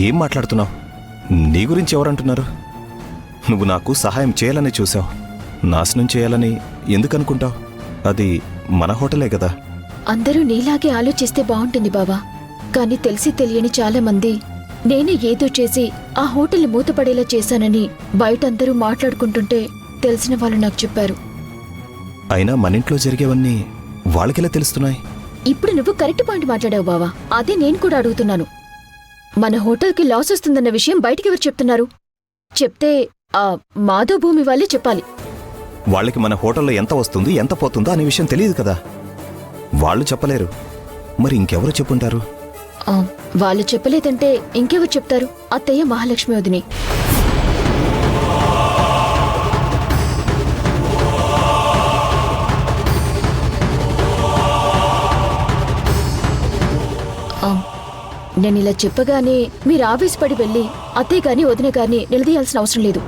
ఏం మాట్లాడుతున్నావు? నీ గురించి ఎవరంటున్నారు? నువ్వు నాకు సహాయం చేయాలని చూసావు, నాశనం చేయాలని ఎందుకనుకుంటావు? అది మన హోటలే కదా. అందరూ నీలాగే ఆలోచిస్తే బాగుంటుంది బావా. కానీ తెలిసి తెలియని చాలా మంది నేనే ఏదో చేసి ఆ హోటల్ని మూతపడేలా చేశానని బయటందరూ మాట్లాడుకుంటుంటే తెలిసిన వాళ్ళు నాకు చెప్పారు. అయినా మన ఇంట్లో జరిగేవన్నీ వాళ్ళకెలా తెలుస్తున్నాయి? ఇప్పుడు నువ్వు కరెక్ట్ పాయింట్ మాట్లాడావు బావా. అదే నేను కూడా అడుగుతున్నాను. మన హోటల్కి లాస్ వస్తుందన్న విషయం బయటికెవరు చెప్తున్నారు? చెప్తే ఆ మాధవ్ భూమి వాళ్ళే చెప్పాలి. వాళ్ళకి మన హోటల్లో ఎంత వస్తుంది, ఎంత పోతుందో అనే విషయం తెలియదు కదా. వాళ్ళు చెప్పలేరు, మరి ఇంకెవరు చెప్పుంటారు? వాళ్ళు చెప్పలేదంటే ఇంకెవరు చెప్తారు? అత్తయ్య, మహాలక్ష్మి వదిని. నేనిలా చెప్పగానే మీరు ఆవేశపడి వెళ్ళి అత్తయ్య గాని వదిన గారిని నిలదీయాల్సిన అవసరం లేదు.